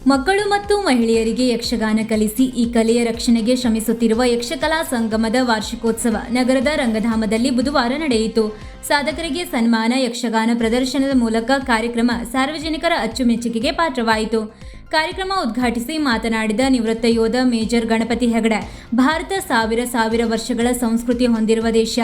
ಮಕ್ಕಳು ಮತ್ತು ಮಹಿಳೆಯರಿಗೆ ಯಕ್ಷಗಾನ ಕಲಿಸಿ ಈ ಕಲೆಯ ರಕ್ಷಣೆಗೆ ಶ್ರಮಿಸುತ್ತಿರುವ ಯಕ್ಷಕಲಾ ಸಂಗಮದ ವಾರ್ಷಿಕೋತ್ಸವ ನಗರದ ರಂಗಧಾಮದಲ್ಲಿ ಬುಧವಾರ ನಡೆಯಿತು. ಸಾಧಕರಿಗೆ ಸನ್ಮಾನ, ಯಕ್ಷಗಾನ ಪ್ರದರ್ಶನದ ಮೂಲಕ ಕಾರ್ಯಕ್ರಮ ಸಾರ್ವಜನಿಕರ ಅಚ್ಚುಮೆಚ್ಚುಗೆಗೆ ಪಾತ್ರವಾಯಿತು. ಕಾರ್ಯಕ್ರಮ ಉದ್ಘಾಟಿಸಿ ಮಾತನಾಡಿದ ನಿವೃತ್ತ ಯೋಧ ಮೇಜರ್ ಗಣಪತಿ ಹೆಗಡೆ, ಭಾರತ ಸಾವಿರ ವರ್ಷಗಳ ಸಂಸ್ಕೃತಿ ಹೊಂದಿರುವ ದೇಶ.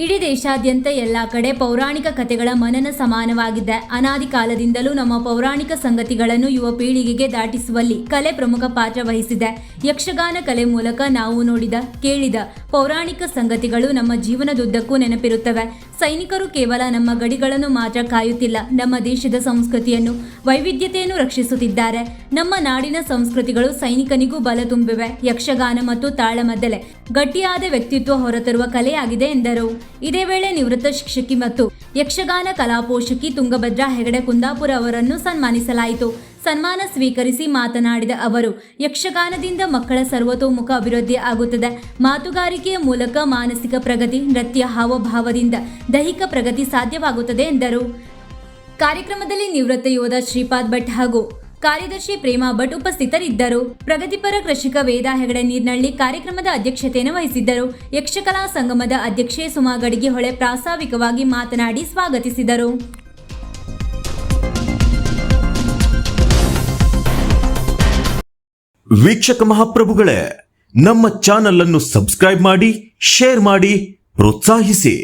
ಇಡೀ ದೇಶಾದ್ಯಂತ ಎಲ್ಲ ಕಡೆ ಪೌರಾಣಿಕ ಕಥೆಗಳ ಮನನ ಸಮಾನವಾಗಿದೆ. ಅನಾದಿ ಕಾಲದಿಂದಲೂ ನಮ್ಮ ಪೌರಾಣಿಕ ಸಂಗತಿಗಳನ್ನು ಯುವ ಪೀಳಿಗೆಗೆ ದಾಟಿಸುವಲ್ಲಿ ಕಲೆ ಪ್ರಮುಖ ಪಾತ್ರ ವಹಿಸಿದೆ. ಯಕ್ಷಗಾನ ಕಲೆ ಮೂಲಕ ನಾವು ನೋಡಿದ, ಕೇಳಿದ ಪೌರಾಣಿಕ ಸಂಗತಿಗಳು ನಮ್ಮ ಜೀವನದುದ್ದಕ್ಕೂ ನೆನಪಿರುತ್ತವೆ. ಸೈನಿಕರು ಕೇವಲ ನಮ್ಮ ಗಡಿಗಳನ್ನು ಮಾತ್ರ ಕಾಯುತ್ತಿಲ್ಲ, ನಮ್ಮ ದೇಶದ ಸಂಸ್ಕೃತಿಯನ್ನು, ವೈವಿಧ್ಯತೆಯನ್ನು ರಕ್ಷಿಸುತ್ತಿದ್ದಾರೆ. ನಮ್ಮ ನಾಡಿನ ಸಂಸ್ಕೃತಿಗಳು ಸೈನಿಕನಿಗೂ ಬಲ ತುಂಬಿವೆ. ಯಕ್ಷಗಾನ ಮತ್ತು ತಾಳಮದ್ದಲೆ ಗಟ್ಟಿಯಾದ ವ್ಯಕ್ತಿತ್ವ ಹೊರತರುವ ಕಲೆಯಾಗಿದೆ ಎಂದರು. ಇದೇ ವೇಳೆ ನಿವೃತ್ತ ಶಿಕ್ಷಕಿ ಮತ್ತು ಯಕ್ಷಗಾನ ಕಲಾಪೋಷಕಿ ತುಂಗಭದ್ರಾ ಹೆಗಡೆ ಕುಂದಾಪುರ ಅವರನ್ನು ಸನ್ಮಾನಿಸಲಾಯಿತು. ಸನ್ಮಾನ ಸ್ವೀಕರಿಸಿ ಮಾತನಾಡಿದ ಅವರು, ಯಕ್ಷಗಾನದಿಂದ ಮಕ್ಕಳ ಸರ್ವತೋಮುಖ ಅಭಿವೃದ್ಧಿ ಆಗುತ್ತದೆ. ಮಾತುಗಾರಿಕೆಯ ಮೂಲಕ ಮಾನಸಿಕ ಪ್ರಗತಿ, ನೃತ್ಯ ಹಾವಭಾವದಿಂದ ದೈಹಿಕ ಪ್ರಗತಿ ಸಾಧ್ಯವಾಗುತ್ತದೆ ಎಂದರು. ಕಾರ್ಯಕ್ರಮದಲ್ಲಿ ನಿವೃತ್ತ ಯೋಧ ಶ್ರೀಪಾದ್ ಭಟ್ ಹಾಗೂ ಕಾರ್ಯದರ್ಶಿ ಪ್ರೇಮಾ ಭಟ್ ಉಪಸ್ಥಿತರಿದ್ದರು. ಪ್ರಗತಿಪರ ಕೃಷಿಕ ವೇದ ಹೆಗಡೆ ನೀರ್ನಳ್ಳಿ ಕಾರ್ಯಕ್ರಮದ ಅಧ್ಯಕ್ಷತೆಯನ್ನು ವಹಿಸಿದ್ದರು. ಯಕ್ಷಕಲಾ ಸಂಗಮದ ಅಧ್ಯಕ್ಷೆ ಸುಮಾ ಗಡಿಗೆಹೊಳೆ ಪ್ರಾಸ್ತಾವಿಕವಾಗಿ ಮಾತನಾಡಿ ಸ್ವಾಗತಿಸಿದರು. ವೀಕ್ಷಕ ಮಹಾಪ್ರಭುಗಳೇ, ನಮ್ಮ ಚಾನಲ್ ಅನ್ನು ಸಬ್ಸ್ಕ್ರೈಬ್ ಮಾಡಿ, ಶೇರ್ ಮಾಡಿ, ಪ್ರೋತ್ಸಾಹಿಸಿ.